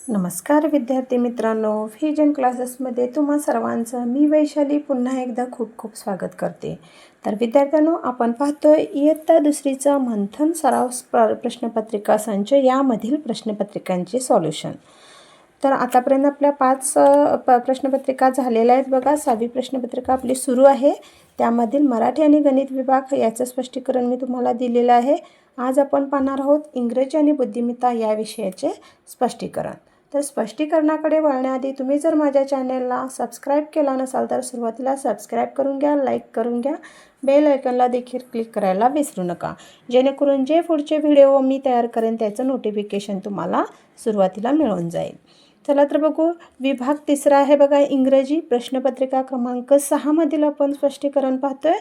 नमस्कार विद्यार्थी मित्रांनो, व्हिजन क्लासेसमध्ये तुम्हा सर्वांचं मी वैशाली पुन्हा एकदा खूप खूप स्वागत करते। तर विद्यार्थ्यांनो, आपण पाहतोय इयत्ता दुसरीचा मंथन सराव प्रश्नपत्रिका संच यामधील प्रश्नपत्रिकांचे सॉल्युशन। तर आतापर्यंत आपल्या 5 प्रश्नपत्रिका झालेल्या आहेत बघा। 6वी प्रश्नपत्रिका आपली सुरू आहे। त्यामधील मराठी आणि गणित विभाग याचं स्पष्टीकरण मी तुम्हाला दिलेलं आहे। आज आपण पाहणार आहोत इंग्रजी आणि बुद्धिमत्ता या विषयाचे स्पष्टीकरण। तर स्पष्टीकरणाकडे वळण्याआधी तुम्ही जर माझ्या चॅनलला सबस्क्राईब केला नसाल तर सुरुवातीला सबस्क्राईब करून घ्या, लाईक करून घ्या, बेल आयकॉनला देखील क्लिक करायला विसरू नका, जेणेकरून जे पुढचे व्हिडिओ मी तयार करेन त्याचं नोटिफिकेशन तुम्हाला सुरुवातीला मिळून जाईल। चला तर बघू, विभाग तिसरा आहे बघा इंग्रजी। प्रश्नपत्रिका क्रमांक 6 मधील आपण स्पष्टीकरण पाहतोय।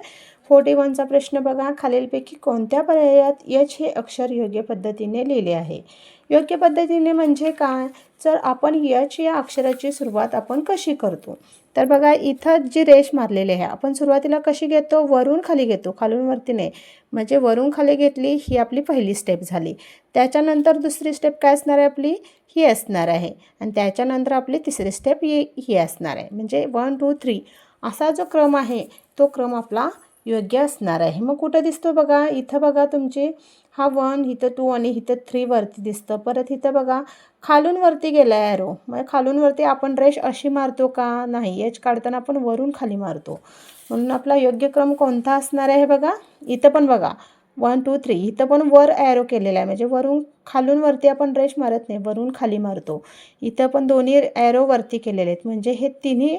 41चा प्रश्न बघा, खालीलपैकी कोणत्या पर्यायात एच हे अक्षर योग्य पद्धतीने लिहिले आहे? योग्य पद्धतीने म्हणजे काय? तर आपण एच या अक्षराची सुरुवात आपण कशी करतो? तर बघा, इथं जी रेष मारलेली आहे आपण सुरुवातीला कशी घेतो? वरून खाली घेतो, खालून वरती नाही। म्हणजे वरून खाली घेतली, ही आपली पहिली स्टेप झाली। त्याच्यानंतर दुसरी स्टेप काय असणार आहे आपली? ही असणार आहे। आणि त्याच्यानंतर आपली तिसरी स्टेप ही असणार आहे। म्हणजे 1 2 3 असा जो क्रम आहे तो क्रम आपला योग्य असणार आहे। मग कुठं दिसतो बघा? इथं बघा, तुमची हा 1, इथं 2 आणि इथं 3 वरती दिसतं। परत इथं बघा खालून वरती गेला आहे ॲरो। मग खालून वरती आपण रेष अशी मारतो का? नाही, एच काढताना आपण वरून खाली मारतो। म्हणून आपला योग्य क्रम कोणता असणार आहे बघा? इथं पण बघा 1 2 3 इथं पण वर ॲरो केलेला आहे। म्हणजे वरून खालून वरती आपण रेष मारत नाही, वरून खाली मारतो। इथं पण दोन्ही ॲरो वरती केलेले आहेत। म्हणजे हे तिन्ही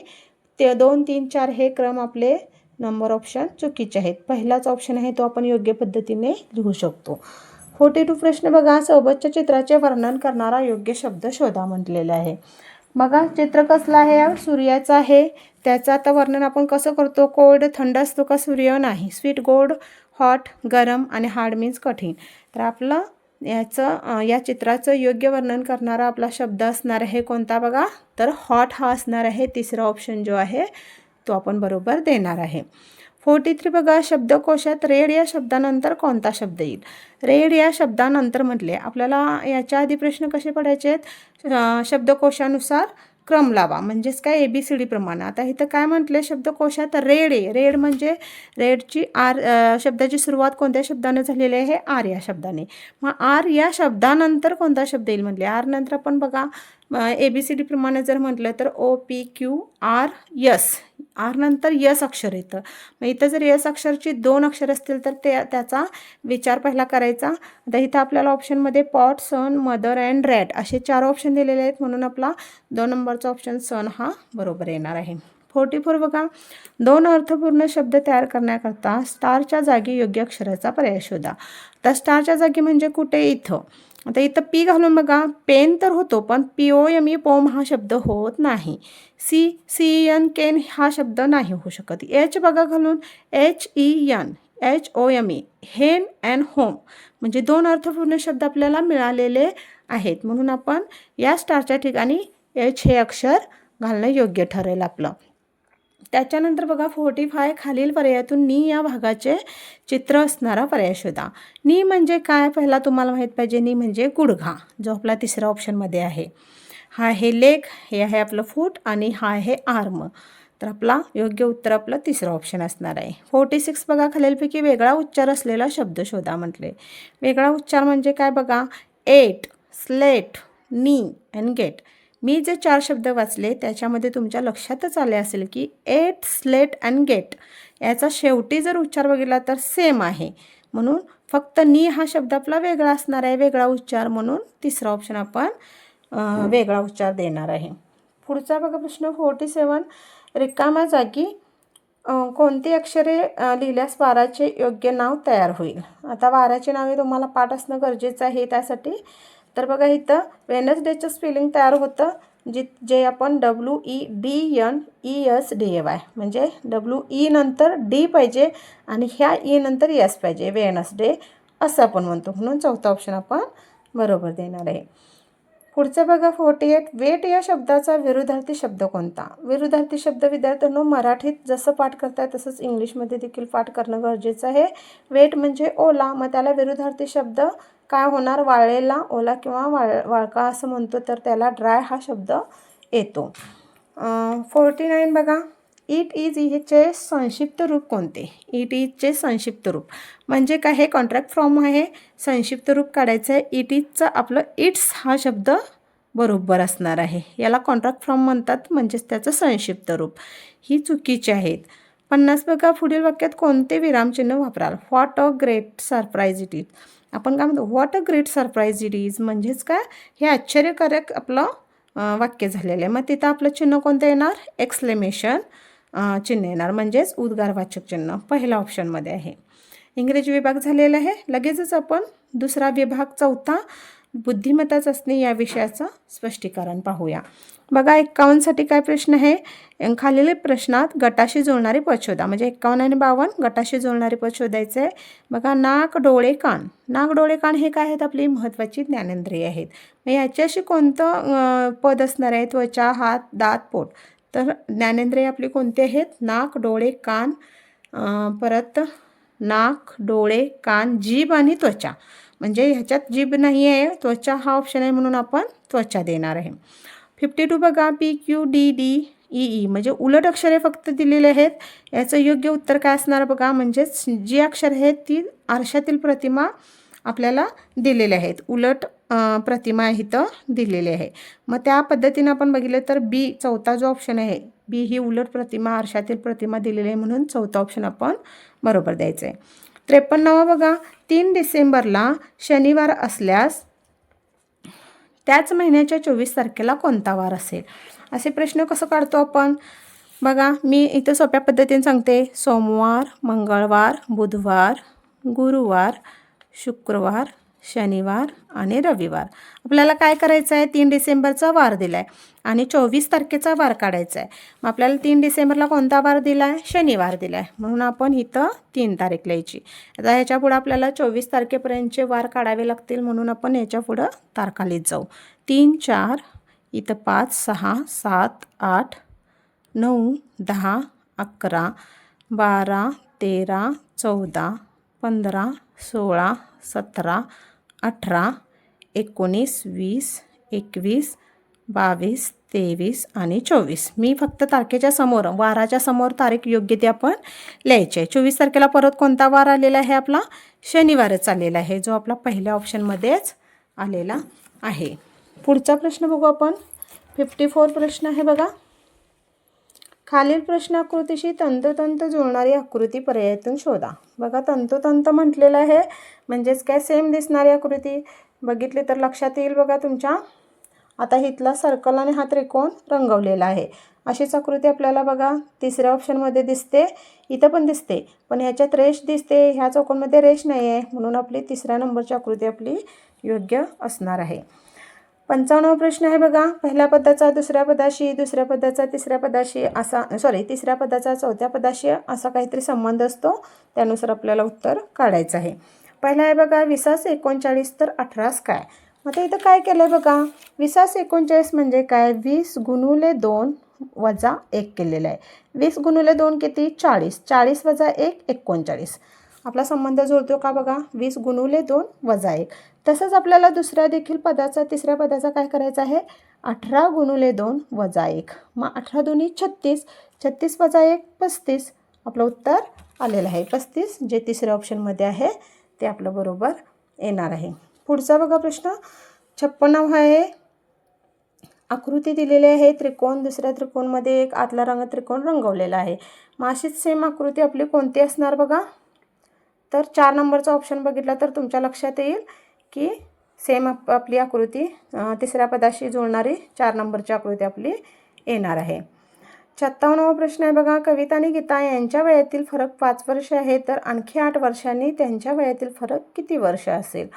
2 3 4 हे क्रम आपले नंबर ऑप्शन चुकीचे आहेत। पहिलाच ऑप्शन आहे तो आपण योग्य पद्धतीने लिहू शकतो। 42 प्रश्न बघा, सोबतच्या चित्राचे वर्णन करणारा योग्य शब्द शोधा म्हटलेला आहे। बघा, चित्र कसलं आहे? सूर्याचं आहे। त्याचं आता वर्णन आपण कसं करतो? कोल्ड, थंड असतो का सूर्य? नाही। स्वीट, गोड, हॉट, गरम आणि हार्ड मीन्स कठीण। तर आपलं या चित्राचं योग्य वर्णन करणारा आपला शब्द असणार आहे कोणता बघा? तर हॉट हा असणार आहे। तिसरा ऑप्शन जो आहे तो आपण बरोबर देणार आहे। 43 बघा, शब्दकोशात रेड या शब्दानंतर कोणता शब्द येईल? रेड या शब्दानंतर म्हटले आपल्याला याच्या आधी प्रश्न कसे पडायचे आहेत? शब्दकोशानुसार क्रम लावा, म्हणजेच काय ABCD प्रमाणे। आता इथं काय म्हटले? शब्दकोशात रेड आहे। रेड म्हणजे रेडची शब्दाची सुरुवात कोणत्या शब्दाने झालेली आहे? आर या शब्दाने। मग आर या शब्दानंतर कोणता शब्द येईल? म्हटले आर नंतर आपण बघा ABCD प्रमाणे जर म्हटलं तर OPQRS, आर नंतर यस अक्षर येतं। मग इथं जर यस अक्षरची 2 अक्षर असतील तर त्याचा विचार पहिला करायचा। आता इथं आपल्याला ऑप्शनमध्ये pot, sun, mother and rat असे 4 ऑप्शन दिलेले आहेत। म्हणून आपला 2 नंबरचा ऑप्शन सन हा बरोबर येणार आहे। 44 बघा, 2 अर्थपूर्ण शब्द तयार करण्याकरता स्टारच्या जागी योग्य अक्षराचा पर्याय शोधा। तर स्टारच्या जागी म्हणजे कुठे? इथं। आता इथं पी घालून बघा, पेन तर होतो पण POME पोम हा शब्द होत नाही। CEN केन हा शब्द नाही होऊ शकत। एच बघा घालून HEN HOME हेन अँड होम, म्हणजे 2 अर्थपूर्ण शब्द आपल्याला मिळालेले आहेत। म्हणून आपण या स्टारच्या ठिकाणी एच हे अक्षर घालणं योग्य ठरेल आपलं। त्याच्यानंतर बघा 45, खालील पर्यायातून नी या भागाचे चित्र असणारा पर्याय शोधा। नी म्हणजे काय? पहिला तुम्हाला माहीत पाहिजे, नी म्हणजे गुडघा, जो आपला तिसऱ्या ऑप्शनमध्ये आहे। हा आहे लेग, हे आहे आपलं फूट आणि हा आहे आर्म। तर आपला योग्य उत्तर आपलं तिसरं ऑप्शन असणार आहे। 46 बघा, खालीलपैकी वेगळा उच्चार असलेला शब्द शोधा म्हटले। वेगळा उच्चार म्हणजे काय बघा? एट, स्लेट, नी अँड गेट। मी जे 4 शब्द वाचले त्याच्यामध्ये तुमच्या लक्षातच आले असेल की एट, स्लेट अँड गेट याचा शेवटी जर उच्चार बघितला तर सेम आहे। म्हणून फक्त नी हा शब्द आपला वेगळा असणार आहे, वेगळा उच्चार, म्हणून तिसरा ऑप्शन आपण वेगळा उच्चार देणार आहे। पुढचा बघा प्रश्न 47, रिकाम्या जागी कोणती अक्षरे लिहिल्यास वाराचे योग्य नाव तयार होईल? आता वाराची नावे तुम्हाला पाठ असणं गरजेचं आहे त्यासाठी। तर बघा, इथं वेनसडेचं स्पेलिंग तयार होतं जे आपण WEDNESDAY, म्हणजे WE नंतर D पाहिजे आणि ह्या E नंतर S पाहिजे, वेनसडे असं आपण म्हणतो। म्हणून चौथा ऑप्शन आपण बरोबर देणार आहे। पुढचं बघा 48, वेट या शब्दाचा विरुद्धार्थी शब्द कोणता? विरुद्धार्थी शब्द विद्यार्थ्यांनो मराठीत जसं पाठ करताय तसंच इंग्लिशमध्ये देखील पाठ करणं गरजेचं आहे। वेट म्हणजे ओला, मग त्याला विरुद्धार्थी शब्द काय होणार, वाळलेला, ओला किंवा वाळका असं म्हणतो, तर त्याला ड्राय हा शब्द येतो. 49 बघा, इट इज चे संक्षिप्त रूप कोणते? इट इजचे संक्षिप्त रूप म्हणजे काय, हे कॉन्ट्रॅक्ट फॉर्म आहे, संक्षिप्त रूप काढायचं आहे. इट इजचं आपलं इट्स हा शब्द बरोबर असणार आहे. याला कॉन्ट्रॅक्ट फॉर्म म्हणतात, म्हणजेच त्याचं संक्षिप्त रूप. ही चुकीचे आहेत. 50 बघा, पुढील वाक्यात कोणते विरामचिन्ह वापराल? What a great surprise it is. आपण काय म्हणतो, what a great surprise it is म्हणजेच काय, हे आश्चर्यकारक आपलं वाक्य झालेलं आहे. मग तिथं आपलं चिन्ह कोणतं येणार? एक्सक्लेमेशन चिन्ह येणार, म्हणजेच उद्गारवाचक चिन्ह पहिल्या ऑप्शनमध्ये आहे. इंग्रजी विभाग झालेला आहे. लगेचच आपण दुसरा विभाग, चौथा, बुद्धिमत्ता चाचणी या विषयाचं स्पष्टीकरण पाहूया. बघा, 51साठी काय प्रश्न आहे? खालील प्रश्नात गटाशी जुळणारे पद शोधा. म्हणजे 51 आणि 52 गटाशी जुळणारे पद शोधायचे आहे. बघा, नाक, डोळे, कान. नाक, डोळे, कान हे काय आहेत? आपली महत्त्वाची ज्ञानेंद्रिय आहेत. मग याच्याशी कोणतं पद असणार आहे? त्वचा, हात, दात, पोट. तर ज्ञानेंद्रिय आपली कोणती आहेत? नाक, डोळे, कान, परत नाक, डोळे, कान, जीभ आणि त्वचा. म्हणजे ह्याच्यात जीभ नाही आहे, त्वचा हा ऑप्शन आहे, म्हणून आपण त्वचा देणार आहे. 52 बघा, PQDDEE म्हणजे उलट अक्षरे फक्त दिलेले आहेत. याचं योग्य उत्तर काय असणार बघा, म्हणजेच जी अक्षर आहेत ती आरशातील प्रतिमा आपल्याला दिलेले आहेत, उलट प्रतिमा इथं दिलेली आहे. मग त्या पद्धतीनं आपण बघितलं तर बी, चौथा जो ऑप्शन आहे, बी ही उलट प्रतिमा, आरशातील प्रतिमा दिलेली आहे, म्हणून चौथा ऑप्शन आपण बरोबर द्यायचं आहे. 53 बघा, 3 डिसेंबरला शनिवार असल्यास त्याच महिन्याच्या 24 तारखेला कोणता वार असेल? असे प्रश्न कसं काढतो आपण? बघा, मी इथं सोप्या पद्धतीने सांगते. सोमवार, मंगळवार, बुधवार, गुरुवार, शुक्रवार, शनिवार आणि रविवार. आपल्याला काय करायचं आहे? 3 डिसेंबरचा वार दिला आहे आणि 24 तारखेचा वार काढायचा आहे. मग आपल्याला 3 डिसेंबरला कोणता वार दिला आहे? शनिवार दिला आहे, म्हणून आपण इथं 3 तारीख लिहायची. आता ह्याच्या पुढं आपल्याला 24 तारखेपर्यंतचे वार काढावे लागतील, म्हणून आपण याच्या पुढं तारखा लिहित जाऊ. 3, 4, इथं 5, 6, 7, 8, 9, 10, 11, 12, 13, 14, 15, 16, 17, 18, 19, 20, 21, 22, 23 आणि 24. मी फक्त तारखेच्या समोर, वाराच्या समोर तारीख योग्य ती आपण लिहायची आहे. 24 तारखेला परत कोणता वार आलेला आहे? आपला शनिवारच आलेला आहे, जो आपला पहिल्या ऑप्शनमध्येच आलेला आहे. पुढचा प्रश्न बघू आपण. 54 प्रश्न आहे बघा. खालील प्रश्न आकृतीशी तंतोतंत जुळणारी आकृती पर्यायातून शोधा. बघा, तंतोतंत म्हटलेलं आहे, म्हणजेच काय, सेम दिसणारी आकृती बघितली तर लक्षात येईल बघा तुमच्या. आता इथला सर्कल आणि हा त्रिकोण रंगवलेला आहे. अशीच आकृती आपल्याला बघा तिसऱ्या ऑप्शनमध्ये दिसते, इथं पण दिसते, पण ह्याच्यात रेष दिसते, ह्या चौकोनमध्ये रेष नाही आहे, म्हणून आपली तिसऱ्या नंबरची आकृती आपली योग्य असणार आहे. 55 प्रश्न आहे बघा. पहिल्या पदाचा दुसऱ्या पदाशी, दुसऱ्या पदाचा तिसऱ्या पदाशी असा, तिसऱ्या पदाचा चौथ्या पदाशी असा काहीतरी संबंध असतो, त्यानुसार आपल्याला उत्तर काढायचं आहे. पहिला आहे बघा, 20 39 तर 18 काय? मग इथं काय केलं आहे बघा, 20 39 म्हणजे काय, 20 गुणुले 2 वजा 1 केलेलं आहे. 20 गुणुले 2 किती? 40, 40 वजा 1 39. आपला संबंध जुळतो का बघा, 20 गुणुले 2 वजा 1. तसंच आपल्याला दुसऱ्या देखील पदाचा, तिसऱ्या पदाचा काय करायचं आहे, 18 गुणुले 2 वजा 1. मग 18 दुनी 36, 36 वजा 1 35. आपलं उत्तर आलेलं आहे 35, जे तिसऱ्या ऑप्शनमध्ये आहे ते आपलं बरोबर येणार आहे. पुढचा बघा प्रश्न 56 आहे. आकृती दिलेली आहे, त्रिकोण, दुसऱ्या त्रिकोणमध्ये एक आतला रंग त्रिकोण रंगवलेला आहे. मग अशीच सेम आकृती आपली कोणती असणार बघा, तर 4 नंबरचा ऑप्शन बघितला तर तुमच्या लक्षात येईल की सेम आपली आकृती तिसऱ्या पदाशी जुळणारी 4 नंबरची आकृती आपली येणार आहे. 57वा प्रश्न आहे बघा. कविता आणि गीता यांच्या वयातील फरक 5 वर्ष आहे, तर आणखी 8 वर्षांनी त्यांच्या वयातील फरक किती वर्ष असेल?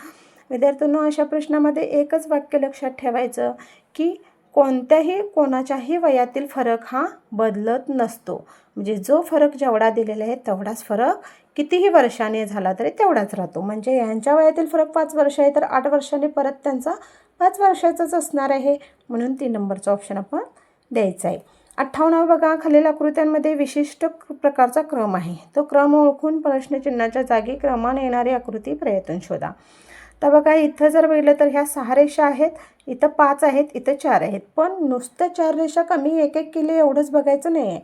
विद्यार्थ्यांनो, अशा प्रश्नामध्ये एकच वाक्य लक्षात ठेवायचं की कोणाच्याही वयातील फरक हा बदलत नसतो. म्हणजे जो फरक जेवढा दिलेला आहे तेवढाच फरक कितीही वर्षाने झाला तरी तेवढाच राहतो. म्हणजे यांच्या वयातील फरक 5 वर्ष आहे, तर 8 वर्षांनी परत त्यांचा 5 वर्षाचाच असणार आहे, म्हणून 3 नंबरचा ऑप्शन आपण द्यायचा आहे. 58 बघा. खालील आकृत्यांमध्ये विशिष्ट प्रकारचा क्रम आहे, तो क्रम ओळखून प्रश्नचिन्हाच्या जागी क्रमाने येणारी आकृती पर्यायातून शोधा. तर बघा इथं जर बघितलं तर ह्या 6 रेषा आहेत, इथं 5 आहेत, इथं 4 आहेत. पण नुसतं 4 रेषा कमी एक एक केली एवढंच बघायचं नाही आहे.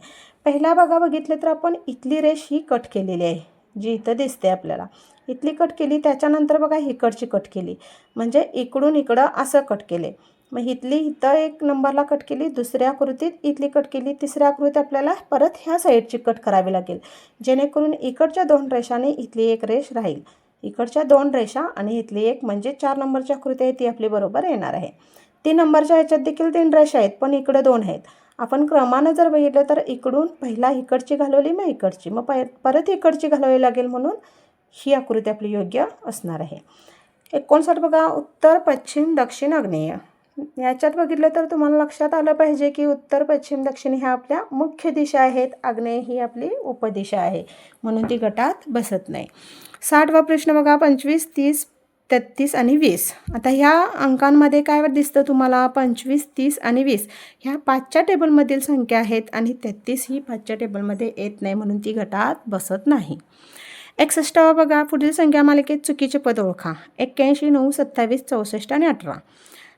पहिला बघितलं तर आपण इथली रेष ही कट केलेली आहे, जी इथं दिसते आपल्याला. इथली कट केली, त्याच्यानंतर बघा इकडची कट केली, म्हणजे इकडून इकडं असं कट केले. मग इथली इथं एक नंबरला कट केली, दुसऱ्या आकृतीत इथली कट केली, तिसऱ्या आकृतीत आपल्याला परत ह्या साईडची कट करावी लागेल, जेणेकरून इकडच्या 2 रेषाने इथली एक रेष राहील. इकडच्या 2 रेषा आणि इथली एक, म्हणजे 4 नंबरची आकृती आहे ती आपली बरोबर येणार आहे. 3 नंबरच्या ह्याच्यात देखील 3 रेषा आहेत, पण इकडे 2 आहेत. आपण क्रमानं जर बघितलं तर इकडून पहिला इकडची घालवली, मग इकडची, मग परत इकडची घालवावी लागेल, म्हणून ही आकृती आपली योग्य असणार आहे. 59 बघा, उत्तर पश्चिम दक्षिण आग्नेय. याच्यात बघितलं तर तुम्हाला लक्षात आलं पाहिजे की उत्तर पश्चिम दक्षिण ह्या आपल्या मुख्य दिशा आहेत, आग्नेय ही आपली उपदिशा आहे, म्हणून ती गटात बसत नाही. 60वा प्रश्न बघा, 25, 30, 33 आणि 20. आता ह्या अंकांमध्ये काय दिसतं तुम्हाला? 25, 30 आणि 20 ह्या 5च्या टेबलमधील संख्या आहेत आणि 33 ही 5च्या टेबलमध्ये येत नाही, म्हणून ती गटात बसत नाही. 61वा बघा, पुढील संख्या मालिकेत चुकीचे पद ओळखा. 81, 9, 27, 64 आणि 18.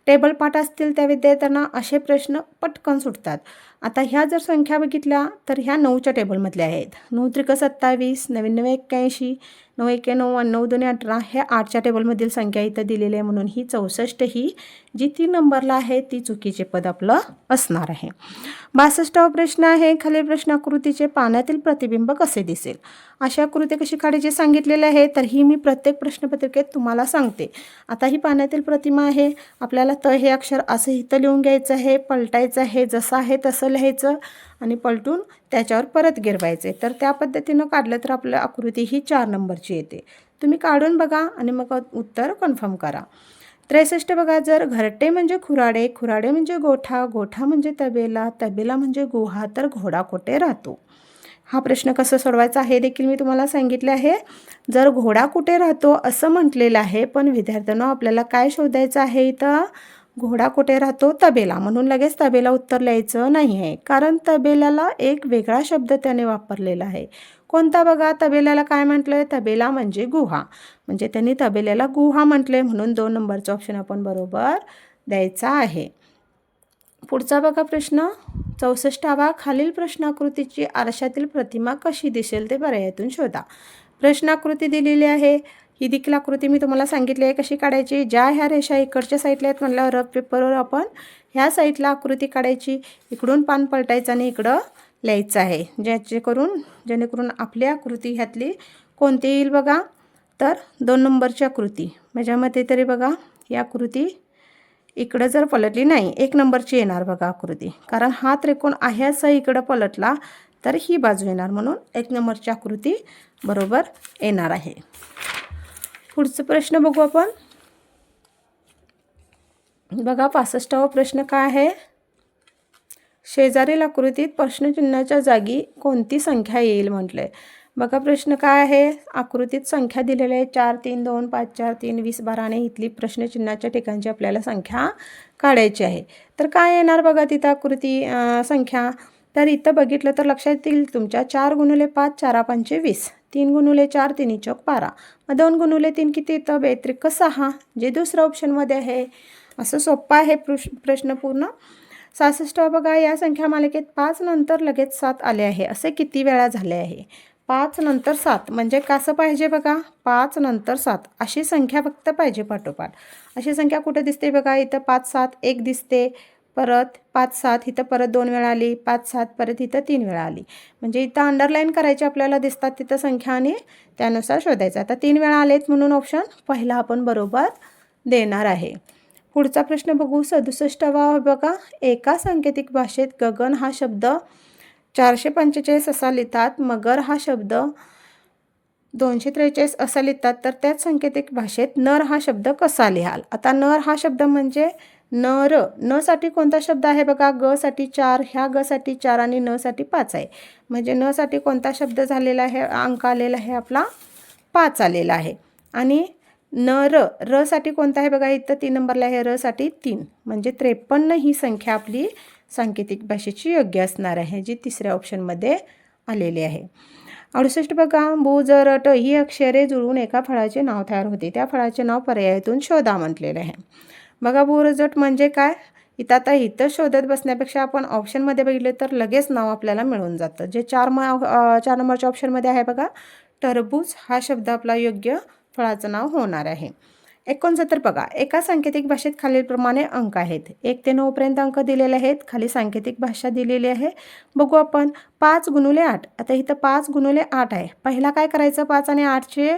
टेबल पाठ असतील त्या विद्यार्थ्यांना असे प्रश्न पटकन सुटतात. आता ह्या जर संख्या बघितल्या तर ह्या 9च्या टेबलमधल्या आहेत. 9 त्रिक 27, 9 9 81, 9 1 9 आणि 9 2 18 हे 8च्या टेबलमधील संख्या इथं दिलेली आहे, म्हणून ही 64 ही जी 3 नंबरला आहे ती चुकीचे पद आपलं असणार आहे. 62वा प्रश्न आहे, खालील प्रश्नाकृतीचे पाण्यातील प्रतिबिंब कसे दिसेल? अशी आकृती कशी काढायची सांगितलेली आहे, तर ही मी प्रत्येक प्रश्नपत्रिकेत तुम्हाला सांगते. आता ही पाण्यातील प्रतिमा आहे, आपल्याला त हे अक्षर असं इथं लिहून घ्यायचं आहे, पलटायचं आहे, जसं आहे तसं लिहायचं आणि पलटून त्याच्यावर परत गिरवायचे. तर त्या पद्धतीनं काढलं तर आपलं आकृती ही 4 नंबरची येते. तुम्ही काढून बघा आणि मग उत्तर कन्फर्म करा. 63 बघा, जर घरटे म्हणजे खुराडे, खुराडे म्हणजे गोठा, गोठा म्हणजे तबेला, तबेला म्हणजे गुहा, तर घोडा कुठे राहतो? हा प्रश्न कसा सोडवायचा हे देखील मी तुम्हाला सांगितले आहे. जर घोडा कुठे राहतो असं म्हटलेलं आहे, पण विद्यार्थ्यांना आपल्याला काय शोधायचं आहे इथं? घोडा कुठे राहतो? तबेला. म्हणून लगेच तबेला उत्तर लिहायचं नाही आहे, कारण तबेल्याला एक वेगळा शब्द त्याने वापरलेला आहे. कोणता बघा? तबेल्याला काय म्हटलं आहे? तबेला म्हणजे गुहा, म्हणजे त्यांनी तबेल्याला गुहा म्हटले, म्हणून 2 नंबरचा ऑप्शन आपण बरोबर द्यायचा आहे. पुढचा बघा प्रश्न 64वा, खालील प्रश्नाकृतीची आरशातील प्रतिमा कशी दिसेल ते पर्यायातून शोधा. प्रश्नाकृती दिलेली आहे, ही देखील आकृती मी तुम्हाला सांगितली आहे कशी काढायची. ज्या ह्या रेषा इकडच्या साईडला आहेत म्हटल्यावर रफ पेपरवर आपण ह्या साईडला आकृती काढायची, इकडून पान पलटायचं आणि इकडं लिहायचं आहे, जेणेकरून आपली आकृती ह्यातली कोणती येईल बघा? तर 2 नंबरची आकृती. माझ्यामध्ये तरी बघा ही आकृती इकडं जर पलटली नाही, 1 नंबरची येणार बघा आकृती, कारण हा त्रिकोण आहे असं इकडं पलटला तर ही बाजू येणार, म्हणून 1 नंबरची आकृती बरोबर येणार आहे. पुढचा प्रश्न बघू आपण. बघा 65वा प्रश्न काय आहे? शेजारील आकृतीत प्रश्नचिन्हाच्या जागी कोणती संख्या येईल म्हटलंय. बघा प्रश्न काय आहे? आकृतीत संख्या दिलेल्या आहे 4 3 2 5 4 3 20 12 आणि इथली प्रश्नचिन्हाच्या ठिकाणची आपल्याला संख्या काढायची आहे. तर काय येणार बघा तिथं आकृती संख्या? तर इथं बघितलं तर लक्षात येईल तुमच्या 4 × 5 4 5 20, 3 × 4 3 चौक 12, मग 2 × 3 किती येतं? 2 त्रिक 6, जे दुसऱ्या ऑप्शनमध्ये आहे. असं सोप्पं आहे प्रश्न पूर्ण. 66वा बघा, या संख्या मालिकेत 5 नंतर लगेच 7 आले आहे असे किती वेळा झाले आहे? 5 नंतर 7 म्हणजे कसं पाहिजे बघा? 5 नंतर 7 अशी संख्या फक्त पाहिजे पाठोपाठ. अशी संख्या कुठे दिसते बघा? इथं 5 7 1 दिसते, परत 5 7 इथं परत 2 वेळा आली, 5 7 परत इथं 3 वेळा आली, म्हणजे इथं अंडरलाईन करायची आपल्याला दिसतात तिथं संख्या आणि त्यानुसार शोधायचं. आता 3 वेळा आलेत म्हणून ऑप्शन पहिला आपण बरोबर देणार आहे. पुढचा प्रश्न बघू. 67वा बघा, एका सांकेतिक भाषेत गगन हा शब्द 445 असा लिहितात, मगर हा शब्द 243 असा लिहितात, तर त्याच सांकेतिक भाषेत नर हा शब्द कसा लिहाल? आता नर हा शब्द म्हणजे नर, न साठी कोणता शब्द आहे बघा? ग साठी 4, ह्या ग साठी 4 आणि न साठी 5 आहे, म्हणजे न साठी कोणता शब्द झालेला आहे? अंक आलेला आहे आपला 5 आलेला आहे. आणि नर, र साठी कोणता आहे बघा? इथं 3 नंबरला आहे, र साठी 3, म्हणजे 53 ही संख्या आपली सांकेतिक भाषेची योग्य असणार आहे, जी तिसऱ्या ऑप्शनमध्ये आलेली आहे. 68 बघा, बु ज र ट ही अक्षरे जुळून एका फळाचे नाव तयार होते. त्या फळाचे नाव पर्यायातून शोधा म्हटलेलं आहे. बघा, बुरजट म्हणजे काय? इथं आता इथं शोधत बसण्यापेक्षा आपण ऑप्शनमध्ये बघितले तर लगेच नाव आपल्याला मिळून जातं. जे 4 नंबरच्या ऑप्शनमध्ये आहे बघा, टरबूज हा शब्द आपला योग्य फळाचं नाव होणार आहे. 69 बघा, एका सांकेतिक भाषेत खालीलप्रमाणे अंक आहेत. 1 ते 9 पर्यंत अंक दिलेले आहेत. खाली सांकेतिक भाषा दिलेली आहे. बघू आपण 5 गुणुले 8. आता इथं 5 गुणुले 8 आहे. पहिला काय करायचं, 5 आणि 8चे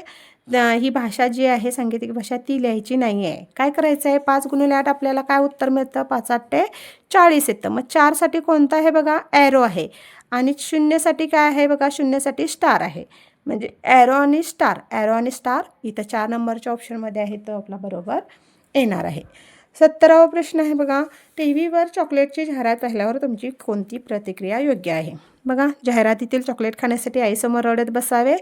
ही भाषा जी आहे सांकेतिक भाषा ती लिहायची नाही आहे. काय करायचं आहे, 5 गुणुले 8 आपल्याला काय उत्तर मिळतं, 5 8 40 येतं. मग 4साठी कोणतं आहे बघा, ॲरो आहे. आणि 0साठी काय आहे बघा, 0साठी स्टार आहे. म्हणजे ॲरो आणि स्टार इथं 4 नंबरच्या ऑप्शनमध्ये आहे, तो आपला बरोबर येणार आहे. 70वा प्रश्न आहे बघा, टीव्हीवर चॉकलेटची जाहिरात पाहिल्यावर तुमची कोणती प्रतिक्रिया योग्य आहे? बघा, जाहिरातीतील चॉकलेट खाण्यासाठी आईसमोर रडत बसावे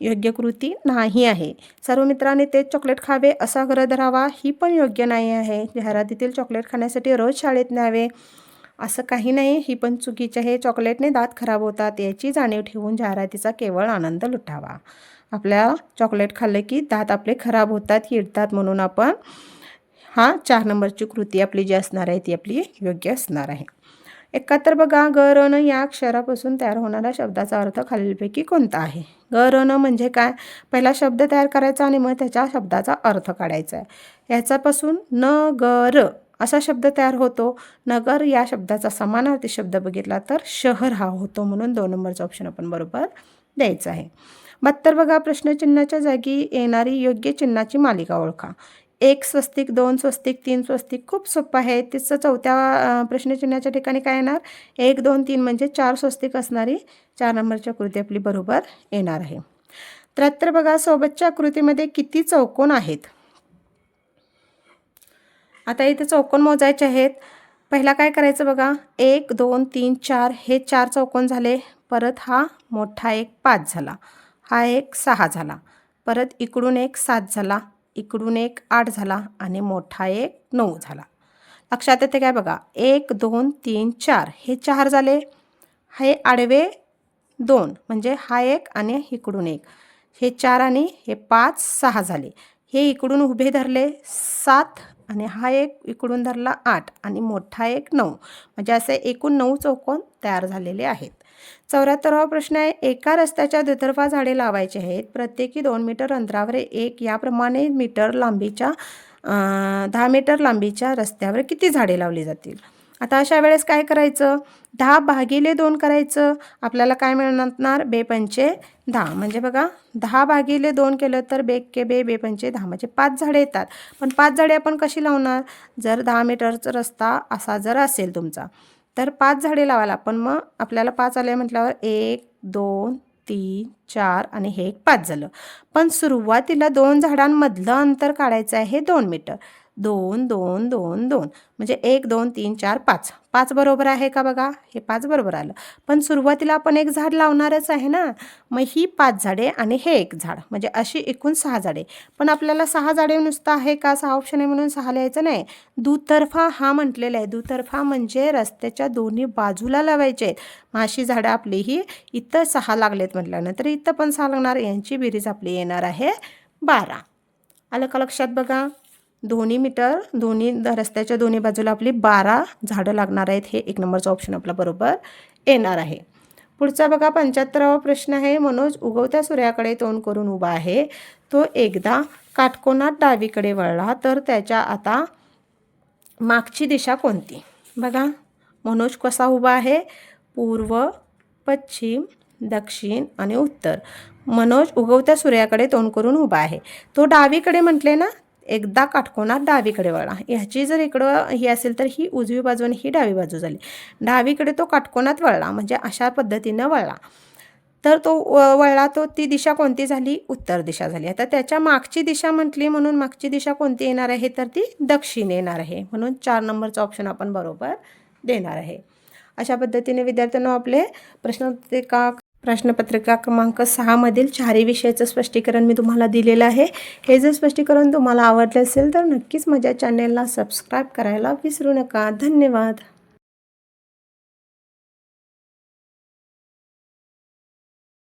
योग्य कृती नाही आहे. सर्व मित्रांनी तेच चॉकलेट खावे असा आग्रह धरावा ही पण योग्य नाही आहे. जाहिरातीतील चॉकलेट खाण्यासाठी रोज शाळेत न्यावे असं काही नाही, ही पण चुकीची आहे. चॉकलेटने दात खराब होतात याची जाणीव ठेवून जाहिरातीचा केवळ आनंद लुटावा. आपल्या चॉकलेट खाल्लं की दात आपले खराब होतात, किडतात, म्हणून आपण 4 नंबरची कृती आपली जी असणार आहे ती आपली योग्य असणार आहे. 71 बघा, ग र न या अक्षरापासून तयार होणाऱ्या शब्दाचा अर्थ खालीलपैकी कोणता आहे? ग र न म्हणजे काय? पहिला शब्द तयार करायचा आणि मग त्याच्या शब्दाचा अर्थ काढायचा आहे. याच्यापासून नगर असा शब्द तयार होतो. नगर या शब्दाचा समानार्थी शब्द बघितला तर शहर हा होतो, म्हणून 2 नंबरचा ऑप्शन आपण बरोबर द्यायचा आहे. 72 बघा, प्रश्नचिन्हाच्या जागी येणारी योग्य चिन्हाची मालिका ओळखा. 1 स्वस्तिक, 2 स्वस्तिक, 3 स्वस्तिक. खूप सोपं आहे. तिचं 4थ्या प्रश्नचिन्हाच्या ठिकाणी काय येणार, 1 2 3 म्हणजे 4 स्वस्तिक असणारी 4 नंबरची आकृती आपली बरोबर येणार आहे. 73 बघा, सोबतच्या आकृतीमध्ये किती चौकोन आहेत? आता इथे चौकोन मोजायचे आहेत. पहिला काय करायचं बघा, 1 2 3 4 हे 4 चौकोन झाले. परत हा मोठा एक 5 झाला, हा एक 6 झाला, परत इकडून एक 7 झाला, इकडून एक 8 झाला आणि मोठा एक 9 झाला. लक्षात येते काय बघा, 1 2 3 4 हे 4 झाले. हे आडवे 2 म्हणजे हा एक आणि इकडून एक, हे 4 आणि हे 5 6 झाले. हे इकडून उभे धरले 7 आणि हा एक इकडून धरला 8 आणि मोठा एक 9, म्हणजे असे एकूण 9 चौकोन तयार झालेले आहेत. 74वा प्रश्न आहे, एका रस्त्याच्या दुतर्फा झाडे लावायची आहेत. प्रत्येकी 2 मीटर अंतरावर एक याप्रमाणे 10 मीटर लांबीच्या रस्त्यावर किती झाडे लावली जातील? आता अशा वेळेस काय करायचं, 10 भागिले 2 करायचं. आपल्याला काय मिळणार, बे पंचे 10. म्हणजे बघा, 10 भागिले 2 केलं तर बेक्के बे पंचे 10 म्हणजे 5 झाडे येतात. पण 5 झाडे आपण कशी लावणार, जर 10 मीटरचा रस्ता असा जर असेल तुमचा तर 5 झाडे लावायला. पण मग आपल्याला 5 आले म्हटल्यावर 1 2 3 4 आणि हे एक 5 झालं. पण सुरुवातीला 2 झाडांमधलं अंतर काढायचं आहे 2 मीटर. 2 2 2 2 म्हणजे 1 2 3 4 5. 5 बरोबर आहे का बघा, हे 5 बरोबर आलं. पण सुरुवातीला आपण एक झाड लावणारच आहे ना, मग ही 5 झाडे आणि हे एक झाड म्हणजे अशी एकूण 6 झाडे. पण आपल्याला 6 झाडे नुसतं आहे का, 6 ऑप्शन आहे म्हणून 6 लिहायचं नाही. दुतर्फा हा म्हटलेला आहे. दुतर्फा म्हणजे रस्त्याच्या दोन्ही बाजूला लावायचे आहेत. मग अशी झाडं आपली ही इथं 6 लागलेत म्हटल्यानंतर इथं पण 6 लागणार. यांची बेरीज आपली येणार आहे 12. आलं का लक्षात बघा, दोन्ही रस्त्याच्या दोन्ही बाजूला आपली 12 झाडं लागणार आहेत. हे 1 नंबरचा ऑप्शन आपला बरोबर येणार आहे. पुढचा बघा, 75वा प्रश्न आहे, मनोज उगवत्या सूर्याकडे तोंड करून उभा आहे. तो एकदा काटकोनात डावीकडे वळला तर त्याच्या आता मागची दिशा कोणती? बघा, मनोज कसा उभा आहे, पूर्व पश्चिम दक्षिण आणि उत्तर. मनोज उगवत्या सूर्याकडे तोंड करून उभा आहे. तो डावीकडे म्हटले ना, एकदा काटकोनात डावीकडे वळला. ह्याची जर इकडं ही असेल तर ही उजवी बाजू आणि ही डावी बाजू झाली. डावीकडे तो काटकोनात वळला म्हणजे अशा पद्धतीनं वळला. तर तो वळला, तो ती दिशा कोणती झाली, उत्तर दिशा झाली. आता त्याच्या मागची दिशा म्हटली म्हणून मागची दिशा कोणती येणार आहे, तर ती दक्षिण येणार आहे. म्हणून 4 नंबरचा ऑप्शन आपण बरोबर देणार आहे. अशा पद्धतीने विद्यार्थ्यांना आपले प्रश्नपत्रिका क्रमांक 6 मधील 4 विषयाचं स्पष्टीकरण मी तुम्हाला दिलेलं आहे. हे जर स्पष्टीकरण तुम्हाला आवडले असेल तर नक्कीच माझ्या चॅनेलला सबस्क्राईब करायला विसरू नका. धन्यवाद.